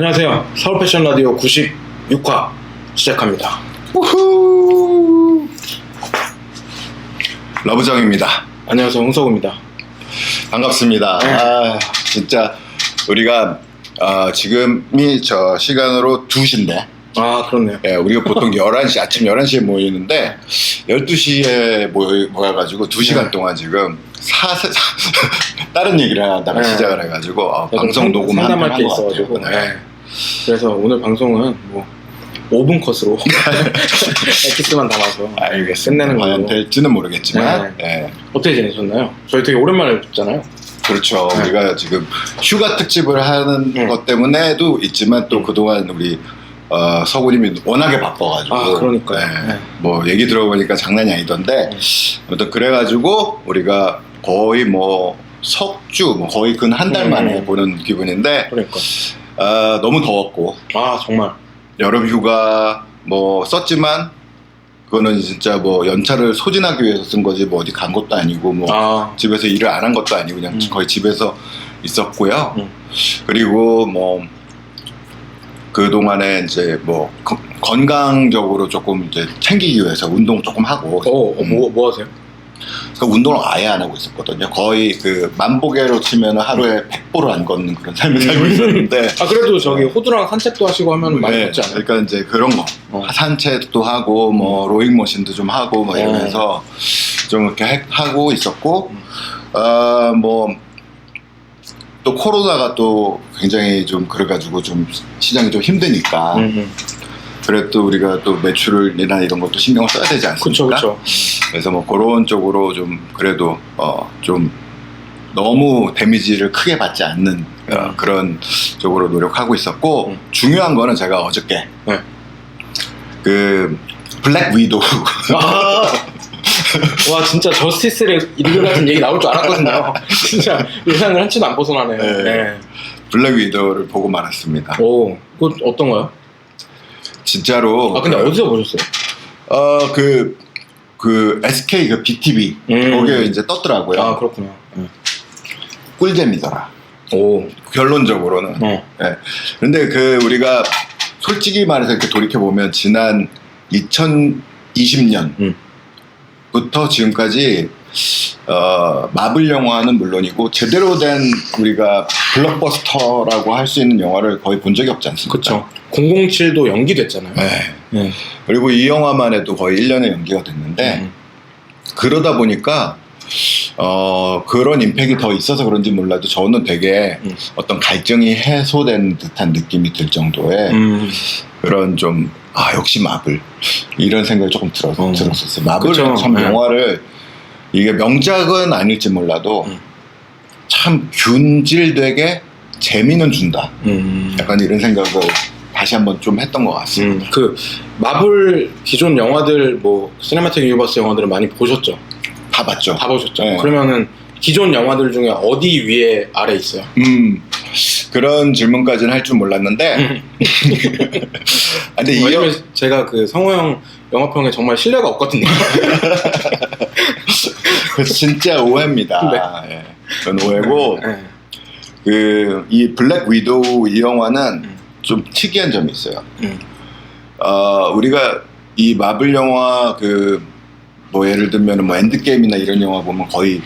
안녕하세요. 서울 패션 라디오 96화 시작합니다. 우후. 러브정입니다. 안녕하세요. 홍석우입니다. 반갑습니다. 아, 진짜 우리가 지금이 저 시간으로 2시인데 아, 그렇네요. 우리가 보통 11시, 아침 11시에 모이는데 12시에 모여가지고 2시간 동안 지금 다른 얘기를 하다가 시작을 해가지고 방송 녹음 상담할 게 것 있어가지고 같아요. 그래서 오늘 방송은 뭐 5분 컷으로 엑기스만 담아서 알겠습니다. 끝내는 과연 걸로. 될지는 모르겠지만 어떻게 지내셨나요? 저희 되게 오랜만에 뵙잖아요. 그렇죠. 우리가 지금 휴가 특집을 하는 것 때문에도 있지만 또 그동안 우리 서구님이 워낙에 바빠가지고 그러니까요. 뭐 얘기 들어보니까 장난이 아니던데 아무튼 그래가지고 우리가 거의 뭐 석주 거의 근 한 달 만에 보는 기분인데 그러니까 너무 더웠고 정말 여름 휴가 뭐 썼지만 그거는 진짜 뭐 연차를 소진하기 위해서 쓴 거지 뭐 어디 간 것도 아니고 뭐 집에서 일을 안 한 것도 아니고 그냥 거의 집에서 있었고요. 그리고 뭐 그동안에 이제 뭐 건강적으로 조금 이제 챙기기 위해서 운동 조금 하고 뭐 하세요? 그러니까 운동을 아예 안 하고 있었거든요. 거의 그 만보계로 치면 하루에 100보를 안 걷는 그런 삶을 살고 있었는데 그래도 저기 호두랑 산책도 하시고 하면 많이 걷지 않아요? 그러니까 이제 그런 거 산책도 하고 뭐 로잉머신도 좀 하고 뭐 이러면서 좀 이렇게 하고 있었고 뭐 또 코로나가 또 굉장히 좀 그래가지고 좀 시장이 좀 힘드니까 그래도 우리가 또 매출이나 이런 것도 신경을 써야 되지 않습니까? 그렇죠. 그래서 뭐 그런 쪽으로 좀 그래도 좀 너무 데미지를 크게 받지 않는 그런 쪽으로 노력하고 있었고 중요한 거는 제가 어저께 그 블랙 위도우 와 진짜 저스티스 리그 같은 얘기 나올 줄 알았거든요. 진짜 예상을 한치도 안 벗어나네요. 블랙 위도우를 보고 말았습니다. 그거 어떤 거요? 진짜로. 근데 어디서 보셨어요? 그 SK 그 BTV 거기에 이제 떴더라고요. 그렇구나. 꿀잼이더라. 결론적으로는. 근데 그 우리가 솔직히 말해서 이렇게 돌이켜 보면 지난 2020년 부터 지금까지 마블 영화는 물론이고 제대로 된 우리가 블록버스터라고 할 수 있는 영화를 거의 본 적이 없지 않습니까? 그렇죠. 007도 연기됐잖아요. 그리고 이 영화만 해도 거의 1년에 연기가 됐는데 그러다 보니까 그런 임팩이 더 있어서 그런지 몰라도 저는 되게 어떤 갈증이 해소된 듯한 느낌이 들 정도의 그런 좀 역시 마블 이런 생각이 조금 들었었어요. 마블은 참 영화를 이게 명작은 아닐지 몰라도 참 균질되게 재미는 준다. 약간 이런 생각을 다시 한번 좀 했던 것 같습니다. 그 마블 기존 영화들 뭐 시네마틱 유니버스 영화들을 많이 보셨죠? 다 봤죠. 다 보셨죠? 그러면은 기존 영화들 중에 어디 위에 아래 있어요? 그런 질문까지는 할 줄 몰랐는데 근데 왜냐면 제가 그 성호 형 영화평에 정말 신뢰가 없거든요. 진짜 오해입니다. 그건 오해고 이 블랙 위도우 이 영화는 좀 특이한 점이 있어요. 우리가 이 마블 영화 뭐 예를 들면 뭐 엔드게임이나 이런 영화 보면 거의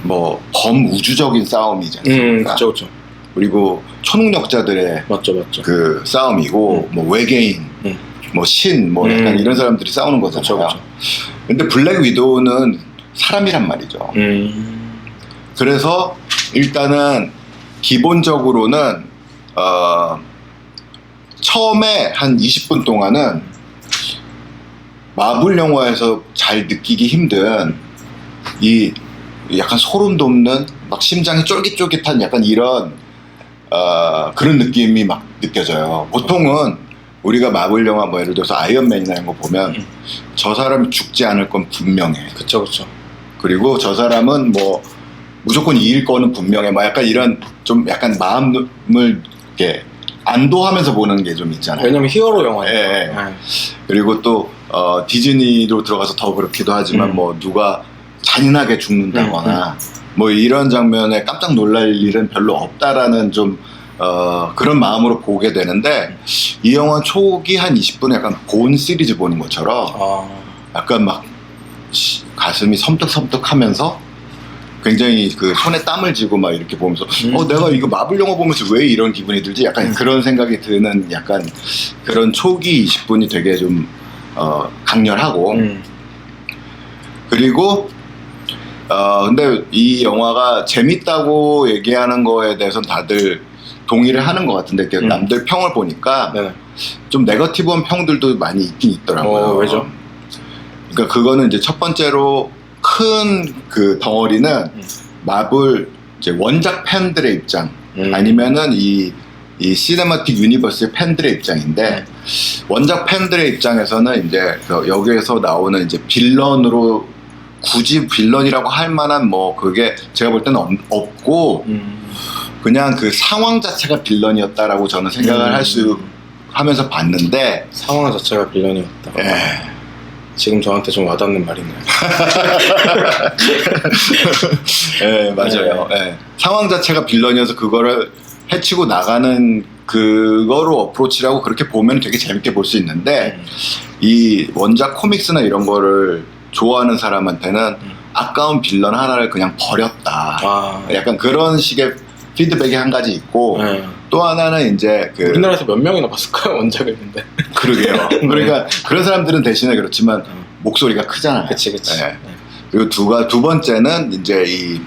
뭐 범우주적인 싸움이지 않습니까? 그렇죠. 그리고 초능력자들의 맞죠. 그 싸움이고 뭐 외계인, 뭐 신, 뭐 약간 이런 사람들이 싸우는 거잖아요. 그쵸. 근데 블랙 위도우는 사람이란 말이죠. 그래서 일단은 기본적으로는 처음에 한 20분 동안은 마블 영화에서 잘 느끼기 힘든 이 약간 소름 돋는 막 심장이 쫄깃쫄깃한 약간 이런 그런 느낌이 막 느껴져요. 보통은 우리가 마블 영화 뭐 예를 들어서 아이언맨이나 이런 거 보면 저 사람이 죽지 않을 건 분명해. 그쵸. 그리고 저 사람은 뭐 무조건 이길 거는 분명해. 막 약간 이런 좀 약간 마음을 이렇게 안도하면서 보는 게 좀 있잖아요. 왜냐면 히어로 영화예요. 그리고 또 디즈니로 들어가서 더 그렇기도 하지만 뭐 누가 잔인하게 죽는다거나 뭐 이런 장면에 깜짝 놀랄 일은 별로 없다라는 좀 그런 마음으로 보게 되는데 이 영화 초기 한 20분에 약간 본 시리즈 보는 것처럼 약간 막 가슴이 섬뜩섬뜩하면서 굉장히 그 손에 땀을 쥐고 막 이렇게 보면서 내가 이거 마블 영화 보면서 왜 이런 기분이 들지? 약간 그런 생각이 드는 약간 그런 초기 20분이 되게 좀 강렬하고 그리고 근데 이 영화가 재밌다고 얘기하는 거에 대해서는 다들 동의를 하는 것 같은데 남들 평을 보니까 네네. 좀 네거티브한 평들도 많이 있긴 있더라고요. 왜죠? 그러니까 그거는 이제 첫 번째로 큰 그 덩어리는 마블 이제 원작 팬들의 입장 아니면은 이 시네마틱 유니버스의 팬들의 입장인데 원작 팬들의 입장에서는 이제 여기에서 나오는 이제 빌런으로 굳이 빌런이라고 할 만한 뭐 그게 제가 볼 때는 없고 그냥 그 상황 자체가 빌런이었다라고 저는 생각을 하면서 봤는데 상황 자체가 빌런이었다. 예. 지금 저한테 좀 와닿는 말이네요. 네, 맞아요. 네. 상황 자체가 빌런이어서 그거를 해치고 나가는 그거로 어프로치라고 그렇게 보면 되게 재밌게 볼 수 있는데 이 원작 코믹스나 이런 거를 좋아하는 사람한테는 아까운 빌런 하나를 그냥 버렸다. 약간 그런 식의 피드백이 한 가지 있고 또 하나는 이제 우리나라에서 몇 명이나 봤을까요? 원작을 근데. 그러게요. 그러니까 그런 사람들은 대신에 그렇지만 목소리가 크잖아요. 그치. 네. 그리고 두 번째는 이제 이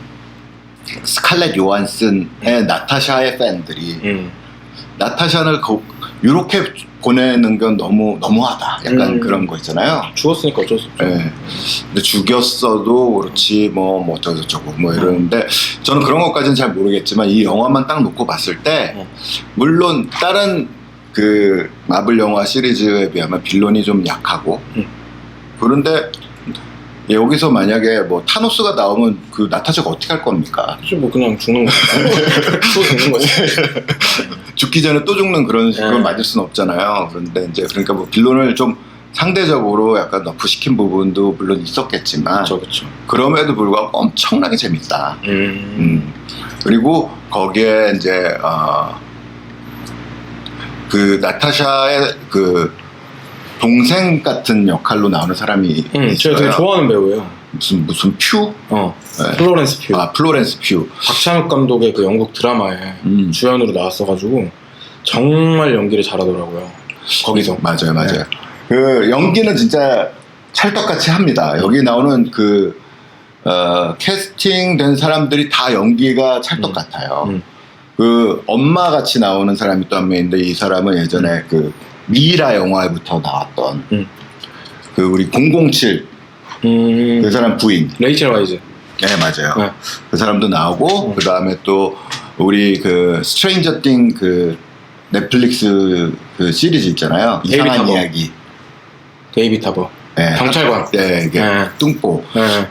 스칼렛 요한슨의 나타샤의 팬들이 나타샤를 이렇게 보내는 건 너무하다. 약간 그런 거 있잖아요. 죽었으니까 어쩔 수 없죠. 네. 근데 죽였어도 그렇지 뭐 어쩌고저쩌고 뭐 이러는데 저는 그런 것까지는 잘 모르겠지만 이 영화만 딱 놓고 봤을 때 물론 다른 그 마블 영화 시리즈에 비하면 빌런이 좀 약하고 그런데 여기서 만약에 뭐 타노스가 나오면 그 나타샤가 어떻게 할 겁니까? 뭐 그냥 죽는 거지. 또 죽는 거지. 죽기 전에 또 죽는 그런 식으로 맞을 수는 없잖아요. 그런데 이제 그러니까 뭐 빌런을 좀 상대적으로 약간 너프시킨 부분도 물론 있었겠지만 그렇죠. 그럼에도 불구하고 엄청나게 재밌다. 그리고 거기에 이제 그 나타샤의 그 동생 같은 역할로 나오는 사람이 있어요. 제가 되게 좋아하는 배우예요. 무슨 퓨? 네. 플로렌스 퓨. 플로렌스 퓨. 박찬욱 감독의 그 영국 드라마에 주연으로 나왔어가지고 정말 연기를 잘하더라고요. 거기서. 맞아요. 그 연기는 진짜 찰떡같이 합니다. 여기 나오는 그 캐스팅된 사람들이 다 연기가 찰떡 같아요. 그 엄마 같이 나오는 사람이 또 한 명인데 이 사람은 예전에 그 미라 영화부터 나왔던 그 우리 007 그 사람 부인 레이첼 와이즈. 네 맞아요. 그 사람도 나오고 그 다음에 또 우리 그 스트레인저 띵 그 넷플릭스 그 시리즈 있잖아요. 이상한 이야기. 데이비드 하버. 네, 경찰관. 네, 이게 뚱보.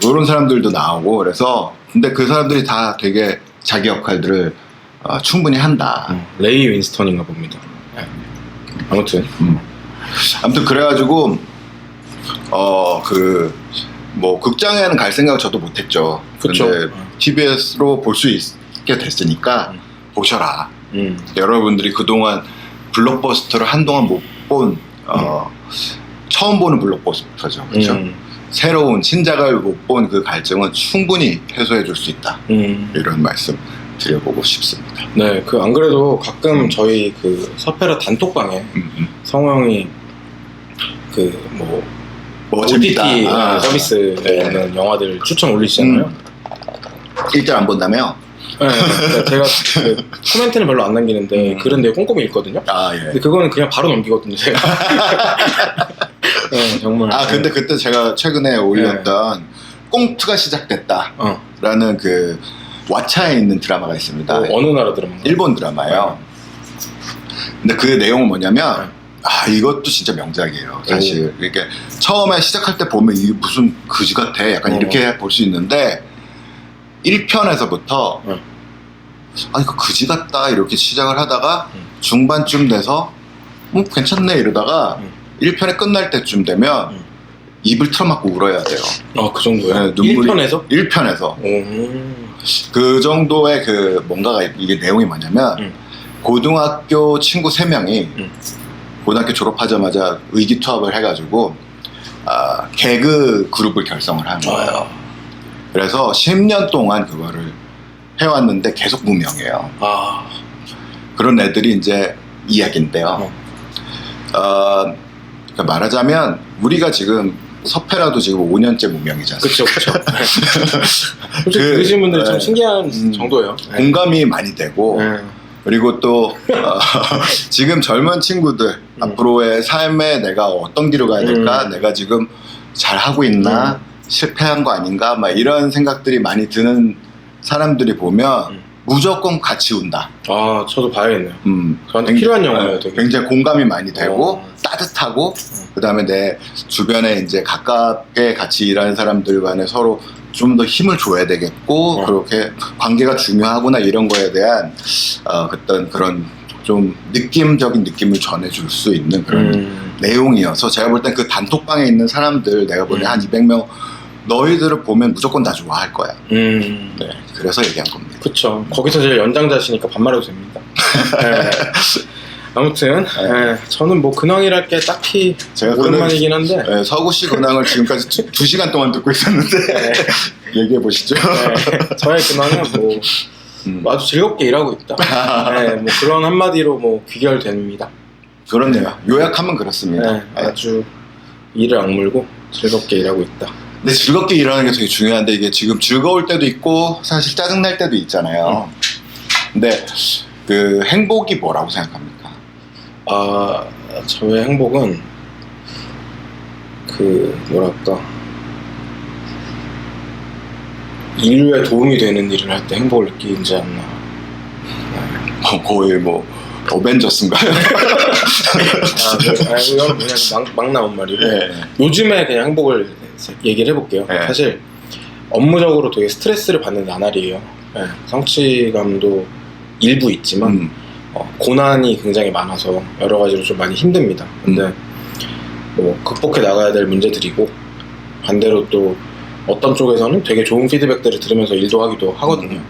이런 사람들도 나오고 그래서 근데 그 사람들이 다 되게 자기 역할들을 충분히 한다. 레이 윈스턴인가 봅니다. 아무튼 그래가지고 그 뭐 극장에는 갈 생각을 저도 못했죠. 그쵸. 근데 TBS로 볼 수 있게 됐으니까 보셔라. 여러분들이 그동안 블록버스터를 한동안 못 본 처음 보는 블록버스터죠. 그렇죠? 새로운 신작을 못 본 그 갈증은 충분히 해소해 줄 수 있다. 이런 말씀 드려보고 싶습니다. 네, 그 안 그래도 가끔 저희 그 서페라 단톡방에 성호 형이 그 뭐 OTT 서비스에 있는 영화들 추천 올리시잖아요. 일절 안 본다며? 네, 제가 그 코멘트는 별로 안 남기는데 글은 되게 꼼꼼히 읽거든요. 예. 근데 그거는 그냥 바로 넘기거든요, 제가. 네, 정말. 근데 그때 제가 최근에 올렸던 꽁트가 시작됐다라는 그 왓챠에 있는 드라마가 있습니다. 어느 나라 드라마? 일본 드라마예요. 근데 그 내용은 뭐냐면 이것도 진짜 명작이에요. 사실 이렇게 처음에 시작할 때 보면 이게 무슨 그지 같아 약간 이렇게 볼 수 있는데 1편에서부터 이거 그지 같다 이렇게 시작을 하다가 중반쯤 돼서 괜찮네 이러다가 1편에 끝날 때쯤 되면 입을 틀어막고 울어야 돼요. 그 정도요? 네, 눈물이 1편에서? 1편에서 그 정도의 그 뭔가가 이게 내용이 뭐냐면 고등학교 친구 3명이 고등학교 졸업하자마자 의기투합을 해가지고 개그 그룹을 결성을 한 거예요. 그래서 10년 동안 그거를 해왔는데 계속 무명이에요. 그런 애들이 이제 이야기인데요. 그러니까 말하자면 우리가 지금 서페라도 지금 5년째 무명이잖아요. 그렇죠. 솔직히 들으신 분들이 참 신기한 정도예요. 공감이 많이 되고 그리고 또 지금 젊은 친구들 앞으로의 삶에 내가 어떤 길을 가야 될까, 내가 지금 잘 하고 있나, 실패한 거 아닌가, 막 이런 생각들이 많이 드는 사람들이 보면 무조건 같이 운다. 저도 봐야겠네요. 저한테 필요한 영화예요. 되게. 굉장히 공감이 많이 되고 따뜻하고 그다음에 내 주변에 이제 가깝게 같이 일하는 사람들과는 서로 좀 더 힘을 줘야 되겠고 그렇게 관계가 중요하구나 이런 거에 대한 어떤 그런 좀 느낌적인 느낌을 전해줄 수 있는 그런 내용이어서 제가 볼 땐 그 단톡방에 있는 사람들 내가 보기엔 한 200명 너희들을 보면 무조건 다 좋아할 거야. 네, 그래서 얘기한 겁니다. 그쵸. 거기서 제일 연장자시니까 반말해도 됩니다. 네. 아무튼 저는 뭐 근황이랄 게 딱히 제가 오랜만이긴 한데 서구 씨 근황을 지금까지 2시간 동안 듣고 있었는데 얘기해 보시죠. 저의 근황은 뭐 아주 즐겁게 일하고 있다. 뭐 그런 한마디로 뭐 귀결됩니다. 그렇네요. 요약하면 그렇습니다. 아주 이를 악물고 즐겁게 일하고 있다. 근데 즐겁게 일하는 게 되게 중요한데 이게 지금 즐거울 때도 있고 사실 짜증날 때도 있잖아요. 근데 그 행복이 뭐라고 생각합니까? 저의 행복은 그 뭐랄까 인류에 도움이 되는 일을 할 때 행복을 느끼지 않나. 거의 뭐 어벤져스인가요? 이건 그냥 막 나온 말이고 요즘에 그냥 행복을 얘기를 해볼게요. 사실 업무적으로 되게 스트레스를 받는 나날이에요. 성취감도 일부 있지만 고난이 굉장히 많아서 여러 가지로 좀 많이 힘듭니다. 근데 뭐 극복해 나가야 될 문제들이고 반대로 또 어떤 쪽에서는 되게 좋은 피드백들을 들으면서 일도 하기도 하거든요.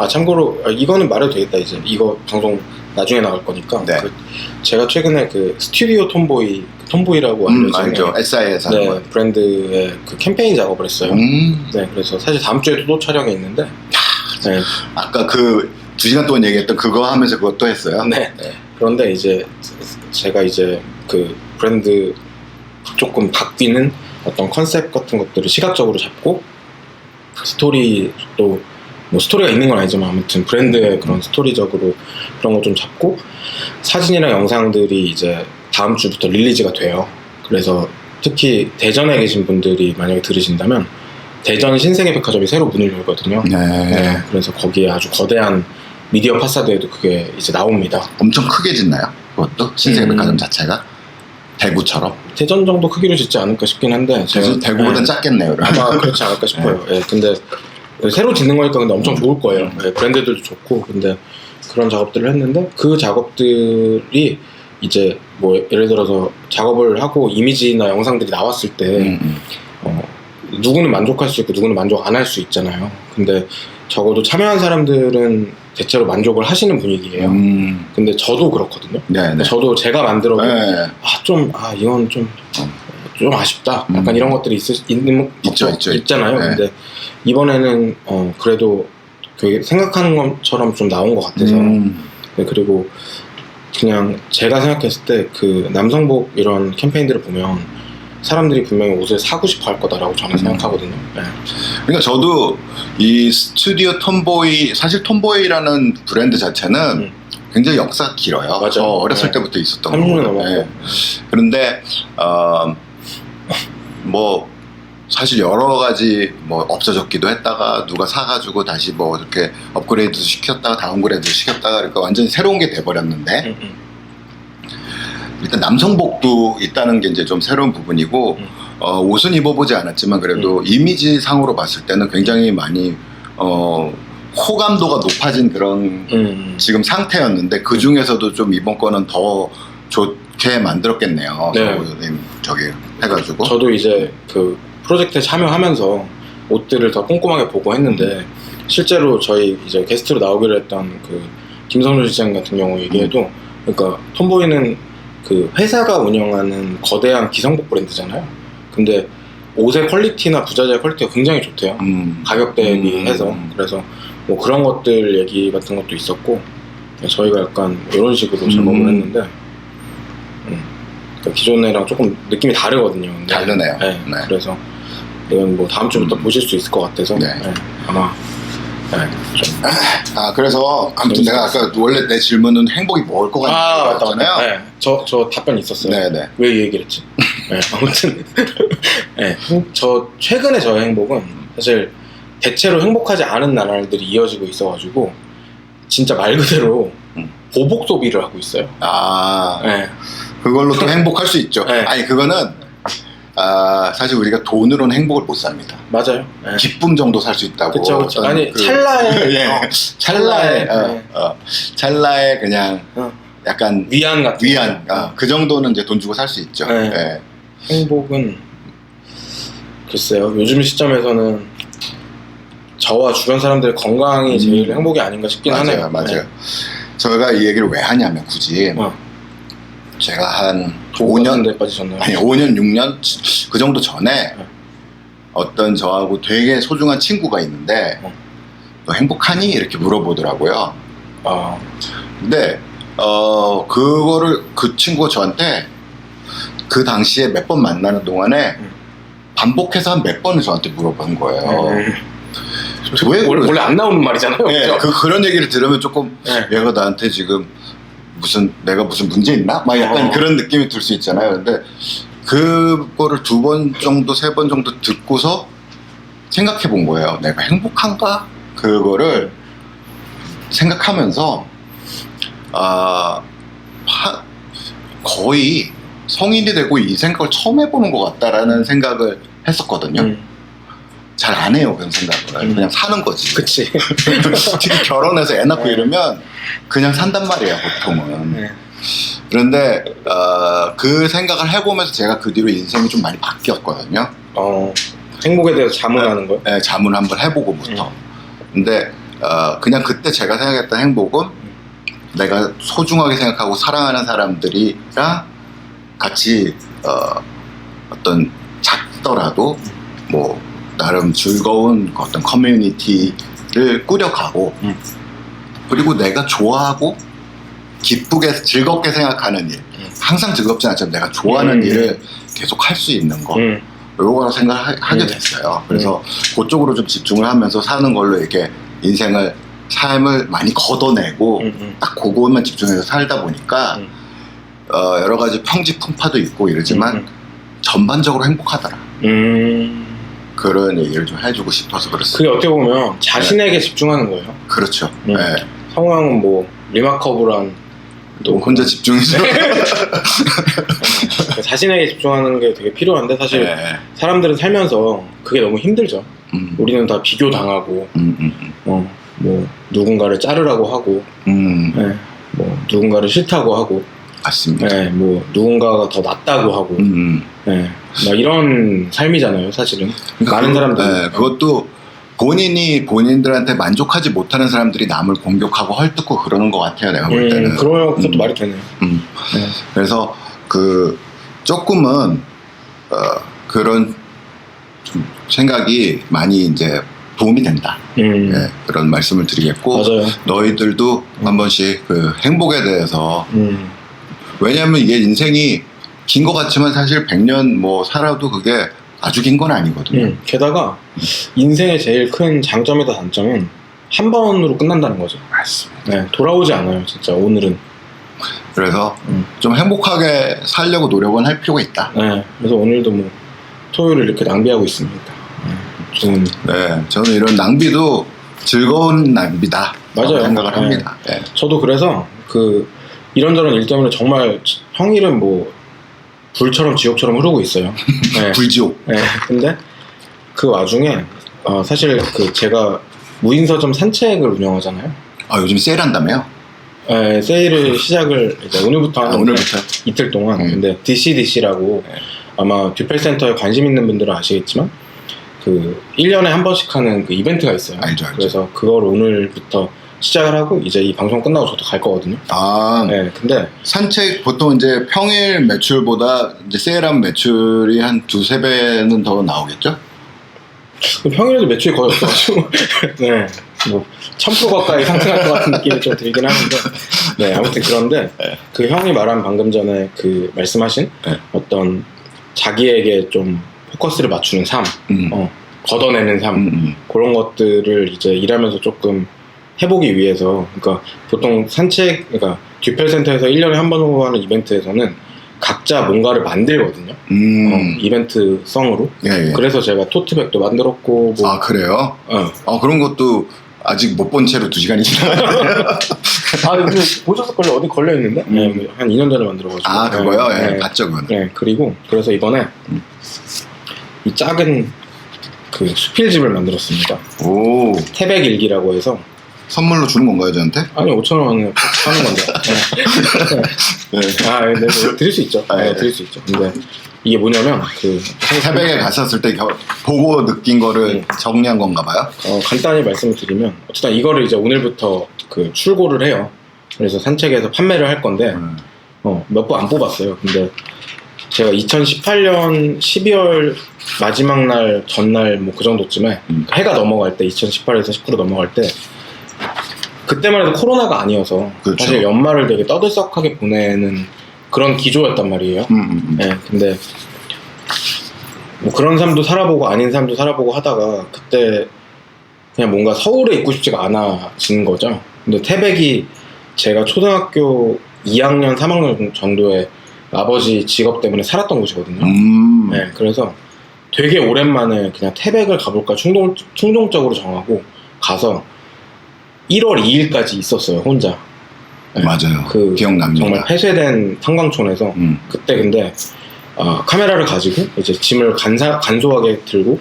참고로 이거는 말해도 되겠다. 이제 이거 방송 나중에 나갈 거니까 제가 최근에 그 스튜디오 톰보이라고 알죠. SI에서 브랜드의 그 캠페인 작업을 했어요. 그래서 사실 다음 주에도 또 촬영이 있는데 아까 그 2시간 동안 얘기했던 그거 하면서 그것도 했어요. 그런데 이제 제가 이제 그 브랜드 조금 바뀌는 어떤 컨셉 같은 것들을 시각적으로 잡고 스토리도 뭐 스토리가 있는 건 아니지만 아무튼 브랜드의 그런 스토리적으로 그런 거 좀 잡고 사진이랑 영상들이 이제 다음 주부터 릴리즈가 돼요. 그래서 특히 대전에 계신 분들이 만약에 들으신다면 대전 신세계 백화점이 새로 문을 열거든요. 그래서 거기에 아주 거대한 미디어 파사드에도 그게 이제 나옵니다. 엄청 크게 짓나요? 그것도? 신세계 백화점 자체가? 대구처럼? 대전 정도 크기로 짓지 않을까 싶긴 한데 대구보단 작겠네요. 아마 그렇지 않을까 싶어요. 근데 새로 짓는 거니까 근데 엄청 좋을 거예요. 브랜드들도 좋고 근데 그런 작업들을 했는데 그 작업들이 이제 뭐 예를 들어서 작업을 하고 이미지나 영상들이 나왔을 때 누구는 만족할 수 있고 누구는 만족 안 할 수 있잖아요. 근데 적어도 참여한 사람들은 대체로 만족을 하시는 분위기예요. 근데 저도 그렇거든요. 저도 제가 만들어도 이건 좀 아쉽다. 약간 이런 것들이 있잖아요. 근데 이번에는 그래도 생각하는 것처럼 좀 나온 것 같아서 그리고 그냥 제가 생각했을 때 그 남성복 이런 캠페인들을 보면 사람들이 분명히 옷을 사고 싶어 할 거다라고 저는 생각하거든요. 그러니까 저도 이 스튜디오 톰보이, 사실 톰보이라는 브랜드 자체는 굉장히 역사가 길어요. 맞아. 어렸을 때부터 있었던 30년 넘었고. 그런데 뭐 사실 여러 가지 뭐 없어졌기도 했다가 누가 사가지고 다시 뭐 이렇게 업그레이드 시켰다가 다운그레이드 시켰다가 그러니까 완전히 새로운 게 돼버렸는데 일단 남성복도 있다는 게 이제 좀 새로운 부분이고 옷은 입어보지 않았지만 그래도 이미지 상으로 봤을 때는 굉장히 많이 호감도가 높아진 그런 지금 상태였는데 그 중에서도 좀 이번 거는 더 좋게 만들었겠네요. 저기 해가지고 저도 이제 그 프로젝트에 참여하면서 옷들을 더 꼼꼼하게 보고 했는데 실제로 저희 이제 게스트로 나오기로 했던 그 김선우 시장 같은 경우 얘기해도 그러니까 톰보이는 그 회사가 운영하는 거대한 기성복 브랜드잖아요. 근데 옷의 퀄리티나 부자재의 퀄리티가 굉장히 좋대요. 가격 대비해서. 그래서 뭐 그런 것들 얘기 같은 것도 있었고 저희가 약간 이런 식으로 작업을 했는데 그러니까 기존에랑 조금 느낌이 다르거든요. 근데 다르네요. 네, 네. 그래서 이건 뭐 다음 주부터 보실 수 있을 것 같아서 네. 네, 아마 좀 그래서 아무튼 내가 아까 원래 내 질문은 행복이 뭘 것 맞다. 같냐였잖아요. 네, 저 답변 있었어요. 네네. 왜 이 얘기를 했지? 네, 아무튼 네, 저 최근에 저의 행복은 사실 대체로 행복하지 않은 나날들이 이어지고 있어가지고 진짜 말 그대로 보복 소비를 하고 있어요. 네. 그걸로 또 행복할 수 있죠. 네. 아니 그거는 사실 우리가 돈으로는 행복을 못 삽니다. 맞아요. 네. 기쁨 정도 살 수 있다고. 그쵸. 아니 찰나에 예. 찰나에 찰나에 그냥 약간 위안 같은 그 정도는 이제 돈 주고 살 수 있죠. 네. 예. 행복은 글쎄요. 요즘 시점에서는 저와 주변 사람들의 건강이 제일 행복이 아닌가 싶긴 하네요. 맞아요. 네. 저희가 이 얘기를 왜 하냐면 굳이 제가 한 5년 데 빠지셨나요? 아니 5년 6년 그 정도 전에 어떤 저하고 되게 소중한 친구가 있는데 너 행복하니? 이렇게 물어보더라고요. 근데 그거를 그 친구가 저한테 그 당시에 몇 번 만나는 동안에 반복해서 한 몇 번을 저한테 물어본 거예요. 왜 원래 안 나오는 말이잖아요. 네, 그런 얘기를 들으면 조금 얘가 나한테 지금 내가 무슨 문제 있나? 막 약간 그런 느낌이 들 수 있잖아요. 근데 그거를 2번 정도 3번 정도 듣고서 생각해 본 거예요. 내가 행복한가? 그거를 생각하면서 거의 성인이 되고 이 생각을 처음 해보는 것 같다라는 생각을 했었거든요. 잘 안 해요, 그런 생각을. 그냥 사는 거지. 그치. 특히 결혼해서 애 낳고 이러면 그냥 산단 말이에요, 보통은. 그런데 그 생각을 해보면서 제가 그 뒤로 인생이 좀 많이 바뀌었거든요. 행복에 대해서 자문하는 거요? 네, 자문 한번 해보고부터. 근데 그냥 그때 제가 생각했던 행복은 내가 소중하게 생각하고 사랑하는 사람들이랑 같이 어떤 작더라도 뭐 나름 즐거운 어떤 커뮤니티를 꾸려가고 그리고 내가 좋아하고 기쁘게 즐겁게 생각하는 일, 항상 즐겁지 않지만 내가 좋아하는 일을 계속 할 수 있는 거, 이거라고 생각하게 됐어요. 그래서 그쪽으로 좀 집중을 하면서 사는 걸로 이렇게 삶을 많이 걷어내고 딱 그것만 집중해서 살다 보니까 여러 가지 평지풍파도 있고 이러지만 전반적으로 행복하더라. 그런 얘기를 좀 해주고 싶어서 그랬어요. 그게 어떻게 보면 자신에게 집중하는 거예요. 그렇죠. 네. 성우형은 뭐 리마커블한 또 혼자 집중해서 자신에게 집중하는 게 되게 필요한데 사실 사람들은 살면서 그게 너무 힘들죠. 우리는 다 비교 당하고 뭐 누군가를 자르라고 하고 뭐 누군가를 싫다고 하고 맞습니다. 뭐 누군가가 더 낫다고 하고 막 이런 삶이잖아요, 사실은. 그러니까 많은 사람들. 그것도 본인들한테 만족하지 못하는 사람들이 남을 공격하고 헐뜯고 그러는 것 같아요, 내가 볼 때는. 그런 것도 말이 되네요. 그래서 조금은 그런 좀 생각이 많이 이제 도움이 된다. 그런 말씀을 드리겠고, 맞아요. 너희들도 한 번씩 그 행복에 대해서 왜냐하면 이게 인생이 긴 것 같지만 사실 100년 뭐 살아도 그게 아주 긴 건 아니거든요. 게다가 인생의 제일 큰 장점이다 단점은 한 번으로 끝난다는 거죠. 맞습니다. 돌아오지 않아요, 진짜 오늘은. 그래서 좀 행복하게 살려고 노력은 할 필요가 있다. 그래서 오늘도 뭐 토요일을 이렇게 낭비하고 있습니다. 저는 이런 낭비도 즐거운 낭비다. 맞아요. 생각을 합니다. 저도 그래서 이런저런 일 때문에 정말 평일은 뭐 불처럼 지옥처럼 흐르고 있어요. 불지옥. 근데 그 와중에 사실 제가 무인서점 산책을 운영하잖아요. 요즘 세일한다며요? 세일을 시작을 이제 오늘부터 하는데 이틀 동안. 근데 DCDC라고 아마 듀펠센터에 관심 있는 분들은 아시겠지만 1년에 한 번씩 하는 그 이벤트가 있어요. 알죠. 그래서 그걸 오늘부터 시작을 하고 이제 이 방송 끝나고 저도 갈 거거든요. 아, 네, 근데 산책 보통 이제 평일 매출보다 이제 세일하면 매출이 한 2~3배는 더 나오겠죠? 평일에도 매출이 거의 없어가지고 네, 뭐 1000% 가까이 상승할 것 같은 느낌이 좀 들긴 하는데 네, 아무튼 그런데 그 형이 말한 방금 전에 그 말씀하신 네. 어떤 자기에게 좀 포커스를 맞추는 삶, 걷어내는 삶, 그런 것들을 이제 일하면서 조금 해보기 위해서, 그러니까 보통 산책, 그러니까 듀펠센터에서 1년에 한 번 정도 하는 이벤트에서는 각자 뭔가를 만들거든요. 이벤트성으로. 예, 예. 그래서 제가 토트백도 만들었고, 뭐, 아, 그래요? 그런 것도 아직 못 본 채로 2시간이 지나갔네요. 이거 보셨을걸요? 어디 걸려있는데? 네, 한 2년 전에 만들어가지고. 아, 그거요? 네, 예, 봤죠, 그거는. 네, 그리고 그래서 이번에 이 작은 그 수필집을 만들었습니다. 오, 태백일기라고 해서. 선물로 주는 건가요, 저한테? 아니, 5,000원에 사는 건데. 네. 네. 네, 드릴 수 있죠. 네, 드릴 수 있죠. 근데 이게 뭐냐면, 새벽에 갔었을 때 보고 느낀 거를 정리한 건가 봐요? 간단히 말씀을 드리면, 어쨌든 이거를 이제 오늘부터 그 출고를 해요. 그래서 산책에서 판매를 할 건데, 몇 번 안 뽑았어요. 근데 제가 2018년 12월 마지막 날, 전날 뭐 그 정도쯤에 해가 넘어갈 때, 2018에서 19로 넘어갈 때, 그때만 해도 코로나가 아니어서 그렇죠. 사실 연말을 되게 떠들썩하게 보내는 그런 기조였단 말이에요. 네, 근데 뭐 그런 삶도 살아보고 아닌 삶도 살아보고 하다가 그때 그냥 뭔가 서울에 있고 싶지가 않아지는 거죠. 근데 태백이 제가 초등학교 2학년, 3학년 정도에 아버지 직업 때문에 살았던 곳이거든요. 네, 그래서 되게 오랜만에 그냥 태백을 가볼까 충동적으로 정하고 가서 1월 2일까지 있었어요, 혼자. 네, 맞아요. 그 기억납니다. 정말 폐쇄된 탄광촌에서 그때 근데 카메라를 가지고 이제 짐을 간소하게 들고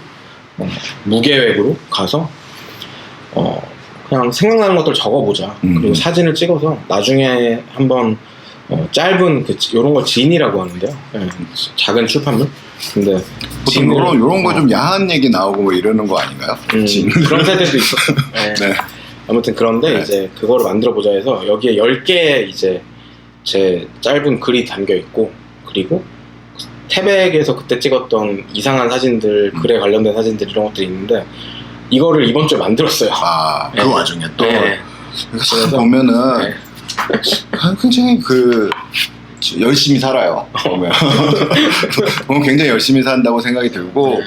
무계획으로 가서 그냥 생각나는 것들 적어보자. 그리고 사진을 찍어서 나중에 한번 짧은 요런 걸 진이라고 하는데요. 네, 작은 출판물. 근데 보통 요런 거 좀 야한 얘기 나오고 뭐 이러는 거 아닌가요? 그런 세대도 있었어요. 네. 네. 아무튼 그런데 이제 그거를 만들어 보자 해서 여기에 10개의 이제 제 짧은 글이 담겨 있고, 그리고 태백에서 그때 찍었던 이상한 사진들, 글에 관련된 사진들 이런 것들이 있는데 이거를 이번 주에 만들었어요. 그 네. 와중에 또 네. 그래서 보면은 굉장히 열심히 살아요. 보면 굉장히 열심히 산다고 생각이 들고.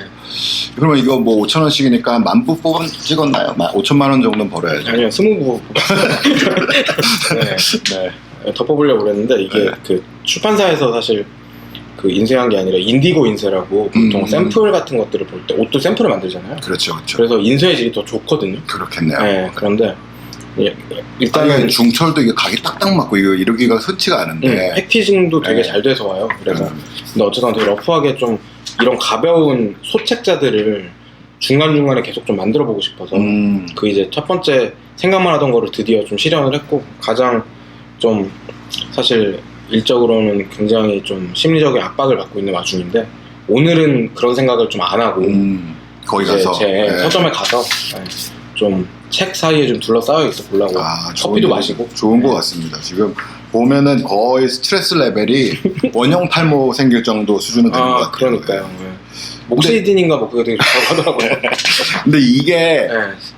그러면 이거 뭐 5,000원씩이니까 10,000부 찍었나요? 5천만 원 정도는 벌어야죠. 아니요, 20부. 네. 덮어보려고 그랬는데 이게 그 출판사에서 사실 그 인쇄한 게 아니라 인디고 인쇄라고 보통 샘플 같은 것들을 볼 때 옷도 샘플을 만들잖아요. 그렇죠, 그렇죠. 그래서 인쇄질이 더 좋거든요. 그렇겠네요. 네, 그런데 일단은 중철도 이게 각이 딱딱 맞고 이거 이러기가 흔치가 않은데 패키징도 되게 잘 돼서 와요. 그래서 근데 어쨌든 되게 러프하게 좀 이런 가벼운 소책자들을 중간중간에 계속 좀 만들어 보고 싶어서 그 이제 첫 번째 생각만 하던 거를 드디어 좀 실현을 했고, 가장 좀 사실 일적으로는 굉장히 좀 심리적인 압박을 받고 있는 와중인데 오늘은 그런 생각을 좀 안 하고 거기 이제 가서 제 서점에 가서 좀 책 사이에 좀 둘러싸여 있어 보려고 커피도 마시고 좋은 것 같습니다. 지금 보면은 거의 스트레스 레벨이 원형 탈모 생길 정도 수준은 되는 것 같아요. 그러니까요. 목시딘인가 뭐 그게 되게 좋다고 하더라고요. 근데 이게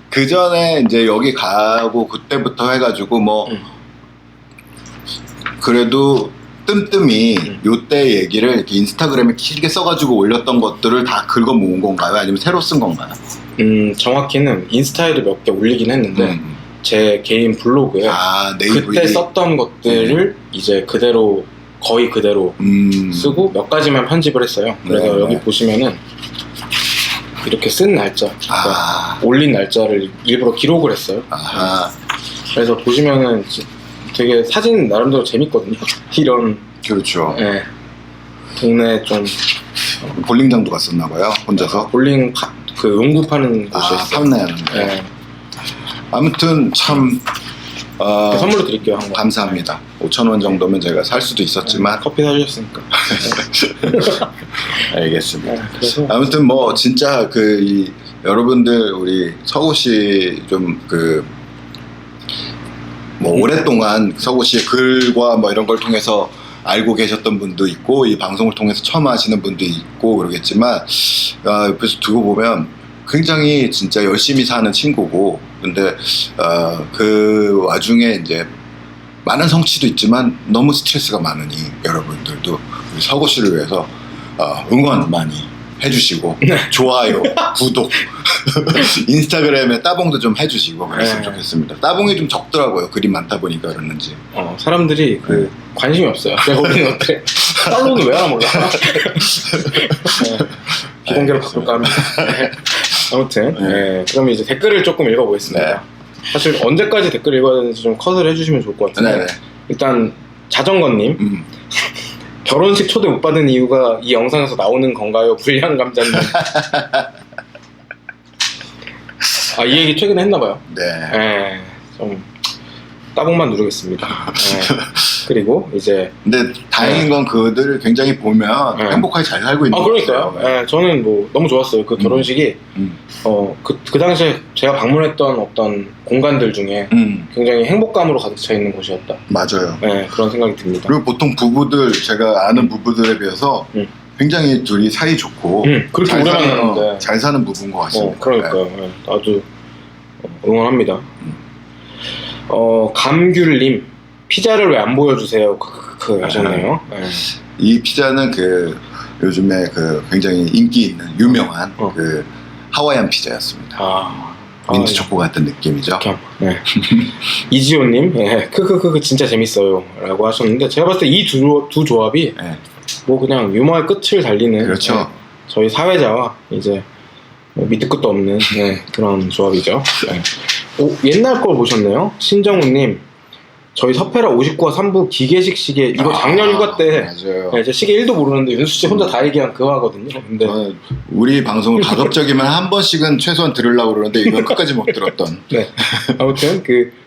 그 전에 이제 여기 가고 그때부터 해가지고 뭐 그래도 뜸뜸이 요때 얘기를 이렇게 인스타그램에 길게 써가지고 올렸던 것들을 다 긁어 모은 건가요? 아니면 새로 쓴 건가요? 정확히는 인스타에도 몇 개 올리긴 했는데 제 개인 블로그에 그때 썼던 것들을 이제 그대로 거의 그대로 쓰고 몇 가지만 편집을 했어요. 그래서 여기 보시면은 이렇게 쓴 날짜, 그러니까 올린 날짜를 일부러 기록을 했어요. 그래서 보시면은 되게 사진 나름대로 재밌거든요. 이런 그렇죠. 네, 동네 좀 볼링장도 갔었나 봐요. 혼자서 볼링 그 농구 파는 곳이었어요. 판매하는 거. 네. 아무튼 참 선물로 드릴게요. 한 번. 감사합니다. 5,000원 정도면 제가 살 수도 있었지만 커피 사주셨으니까. 알겠습니다. 그래서 아무튼 뭐 진짜 여러분들 우리 서우 씨 좀 오랫동안 서구 씨의 글과 뭐 이런 걸 통해서 알고 계셨던 분도 있고 이 방송을 통해서 처음 하시는 분도 있고 그러겠지만 옆에서 두고 보면 굉장히 진짜 열심히 사는 친구고 근데 그 와중에 이제 많은 성취도 있지만 너무 스트레스가 많으니 여러분들도 우리 서구 씨를 위해서 응원 많이 해주시고 좋아요, 구독, 인스타그램에 따봉도 좀 해주시고 그랬으면 좋겠습니다. 따봉이 좀 적더라고요. 글이 많다 보니까 그러는지. 사람들이 관심이 없어요. 제가 올리는 것들. 팔로우는 왜 하나 몰라. 비공개로 바꿀까 합니다. 아무튼 그럼 이제 댓글을 조금 읽어보겠습니다. 사실 언제까지 댓글 읽어야 되는지 좀 컷을 해주시면 좋을 것 같은데 일단 자전거님 결혼식 초대 못 받은 이유가 이 영상에서 나오는 건가요? 불량 감자님. 이 얘기 최근에 했나봐요. 좀 따봉만 누르겠습니다. 그리고 이제 근데 다행인 건 그들을 굉장히 보면 행복하게 잘 살고 있는 것 같아요. 그러니까요. 저는 뭐 너무 좋았어요. 그 결혼식이 그 당시에 제가 방문했던 어떤 공간들 중에 굉장히 행복감으로 가득 차 있는 곳이었다. 맞아요. 그런 생각이 듭니다. 그리고 보통 부부들 제가 아는 부부들에 비해서 굉장히 둘이 사이 좋고 그렇게 오래 만났는데 잘 사는 부부인 것 같습니다. 그러니까요. 아주 응원합니다. 감귤님 피자를 왜 안 보여주세요? 하셨네요. 이 피자는 요즘에 굉장히 인기 있는 유명한 하와이안 피자였습니다. 민트 초코 같은 느낌이죠. 이지호님 진짜 재밌어요 라고 하셨는데 제가 봤을 때 이 두 조합이 뭐 그냥 유머의 끝을 달리는 그렇죠. 저희 사회자와 이제 밑도 끝도 없는 그런 조합이죠. 옛날 걸 보셨네요. 신정우님 저희 서페라 59화 3부 기계식 시계 이거 작년 휴가 때 제 시계 1도 모르는데 윤수씨 혼자 다 얘기한 그 화거든요. 근데 우리 방송을 가급적이면 한 번씩은 최소한 들으려고 그러는데 이건 끝까지 못 들었던. 아무튼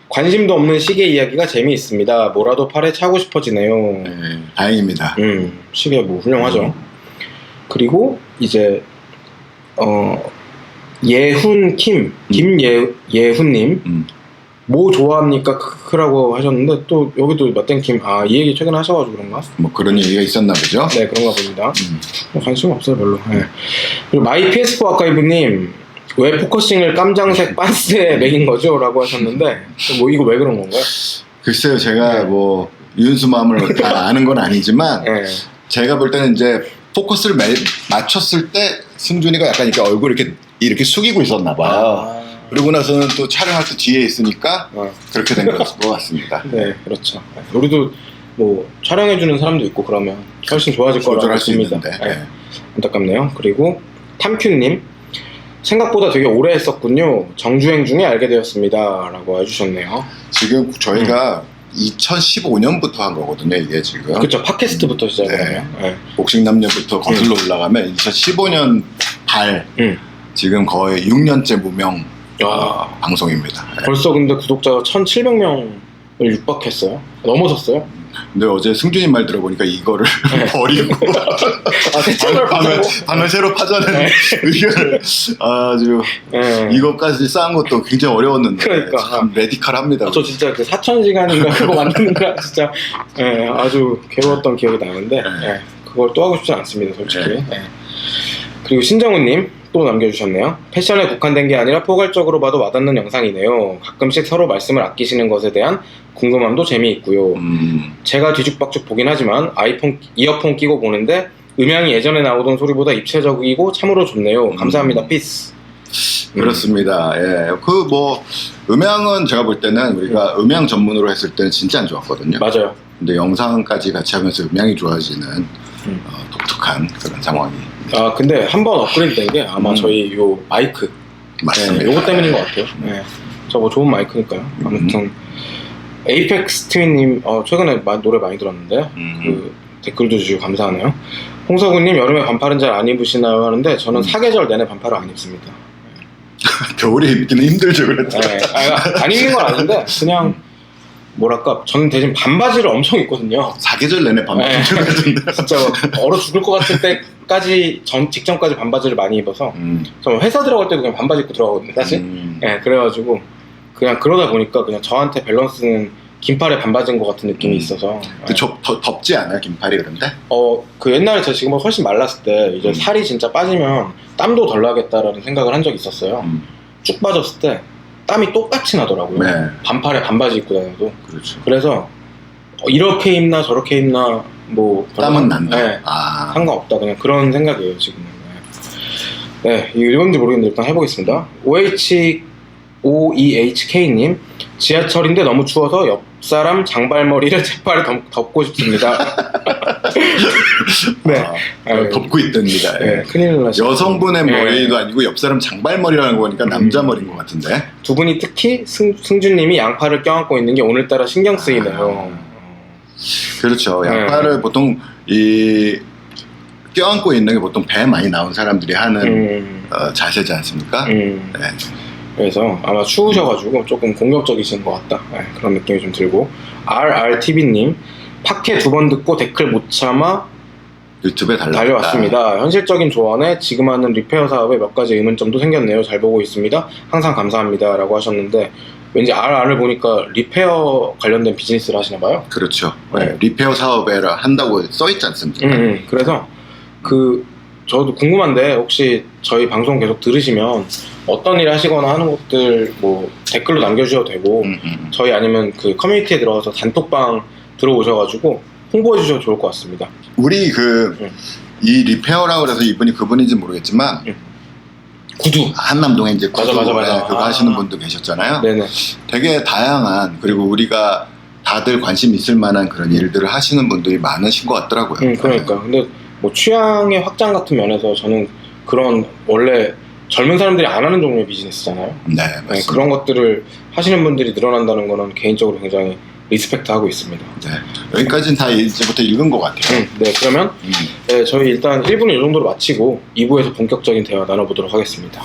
관심도 없는 시계 이야기가 재미있습니다. 뭐라도 팔에 차고 싶어지네요. 다행입니다. 시계 뭐 훌륭하죠. 그리고 이제 김예훈님 뭐 좋아합니까? 크라고 하셨는데 또 여기도 마땡킴 이 얘기 최근에 하셔가지고 그런가? 뭐 그런 얘기가 있었나 보죠? 네 그런가 봅니다. 관심 없어요 별로. 그리고 마이 PS4 아카이브님 왜 포커싱을 깜장색 반스에 매긴 거죠? 라고 하셨는데 뭐 이거 왜 그런 건가요? 글쎄요 제가 뭐 유은수 마음을 다 아는 건 아니지만 제가 볼 때는 이제 포커스를 맞췄을 때 승준이가 약간 이렇게 얼굴 이렇게 숙이고 있었나 봐요. 그러고 나서는 또 촬영할 때 뒤에 있으니까 그렇게 된 것 같습니다. 네, 그렇죠. 우리도 뭐 촬영해주는 사람도 있고 그러면 훨씬 좋아질 거라고 믿습니다. 안타깝네요. 그리고 탐큐님 생각보다 되게 오래 했었군요. 정주행 중에 알게 되었습니다. 라고 해주셨네요. 지금 저희가 2015년부터 한 거거든요, 이게 지금. 그렇죠. 팟캐스트부터 시작이네요. 복식남녀부터 거슬러 올라가면 2015년 달 지금 거의 6년째 무명 방송입니다. 벌써 근데 구독자가 1,700명을 육박했어요. 넘어섰어요. 근데 어제 승준이 말 들어보니까 이거를 버리고 방을 새로 파자는 의견을 아주 이것까지 쌓은 것도 굉장히 어려웠는데 그러니까 참 레디컬합니다. 저 진짜 4,000시간인가 그거 만드는가 진짜 아주 괴로웠던 기억이 나는데 그걸 또 하고 싶지 않습니다 솔직히. 그리고 신정우님 또 남겨주셨네요. 패션에 국한된 게 아니라 포괄적으로 봐도 와닿는 영상이네요. 가끔씩 서로 말씀을 아끼시는 것에 대한 궁금함도 재미있고요. 제가 뒤죽박죽 보긴 하지만 이어폰 끼고 보는데 음향이 예전에 나오던 소리보다 입체적이고 참으로 좋네요. 감사합니다. 피스. 그렇습니다. 음향은 제가 볼 때는 우리가 음향 전문으로 했을 때는 진짜 안 좋았거든요. 맞아요. 근데 영상까지 같이 하면서 음향이 좋아지는 독특한 그런 상황이. 근데 한번 업그레이드 된 게 아마 저희 요 마이크. 맞습니다. 요거 때문인 것 같아요. 저 뭐 좋은 마이크니까요. 아무튼 에이펙스 트윈님 최근에 노래 많이 들었는데 그 댓글도 주시고 감사하네요. 홍석우님 여름에 반팔은 잘 안 입으시나요? 하는데 저는 사계절 내내 반팔을 안 입습니다. 겨울에 입기는 힘들죠, 그래도. 안 입는 건 아닌데 그냥 뭐랄까 저는 대신 반바지를 엄청 입거든요. 사계절 내내 반바지 입거든요. 진짜 얼어 죽을 것 같을 때까지 직전까지 반바지를 많이 입어서 저 회사 들어갈 때도 그냥 반바지 입고 들어가거든요 사실. 그래가지고 그냥 그러다 보니까 그냥 저한테 밸런스는 긴팔에 반바지인 것 같은 느낌이 있어서. 덥지 않아요 긴팔이 그런데? 그 옛날에 제가 지금보다 훨씬 말랐을 때 이제 살이 진짜 빠지면 땀도 덜 나겠다라는 생각을 한 적이 있었어요. 쭉 빠졌을 때 땀이 똑같이 나더라고요. 네. 반팔에 반바지 입고 다녀도. 그렇죠. 그래서 이렇게 입나 저렇게 입나 뭐 땀은 난다. 네, 아. 상관없다 그냥 그런 생각이에요 지금은. 네, 이거 읽었는지 모르겠는데 일단 해보겠습니다. OEHK님, 지하철인데 너무 추워서 옆 사람 장발머리를 책발에 덮고 싶습니다. 네, 덮고 있답니다. 네, 큰일 나셨어요. 여성분의 네. 머리도 아니고 옆 사람 장발머리라는 거니까 남자 머리인 것 같은데. 두 분이 특히 승준님이 양팔을 껴안고 있는 게 오늘따라 신경 쓰이네요. 그렇죠. 양팔을 보통 껴안고 있는 게 보통 배 많이 나온 사람들이 하는 자세지 않습니까? 네. 그래서 아마 추우셔가지고 조금 공격적이신 것 같다. 네, 그런 느낌이 좀 들고. RRTV님, 팟캐 2번 듣고 댓글 못 참아 유튜브에 달려왔습니다. 현실적인 조언에 지금 하는 리페어 사업에 몇 가지 의문점도 생겼네요. 잘 보고 있습니다. 항상 감사합니다. 라고 하셨는데 왠지 RR을 보니까 리페어 관련된 비즈니스를 하시나 봐요. 그렇죠. 네. 리페어 사업에 한다고 써있지 않습니까? 그래서 저도 궁금한데 혹시 저희 방송 계속 들으시면 어떤 일 하시거나 하는 것들 뭐 댓글로 남겨주셔도 되고 저희 아니면 그 커뮤니티에 들어가서 단톡방 들어오셔가지고 홍보해 주셔도 좋을 것 같습니다. 우리 이 리페어라고 해서 이분이 그분인지 모르겠지만 구두 한남동에 이제 구두 맞아. 그거 하시는 분도 계셨잖아요. 네네. 되게 다양한 그리고 우리가 다들 관심 있을 만한 그런 일들을 하시는 분들이 많으신 것 같더라고요. 그러니까 근데 뭐 취향의 확장 같은 면에서 저는 그런 원래 젊은 사람들이 안 하는 종류의 비즈니스잖아요. 네, 맞습니다. 네, 그런 것들을 하시는 분들이 늘어난다는 거는 개인적으로 굉장히 리스펙트하고 있습니다. 네, 여기까지는 다 이제부터 읽은 것 같아요. 네, 그러면 네, 저희 일단 1부는 이 정도로 마치고 2부에서 본격적인 대화 나눠보도록 하겠습니다.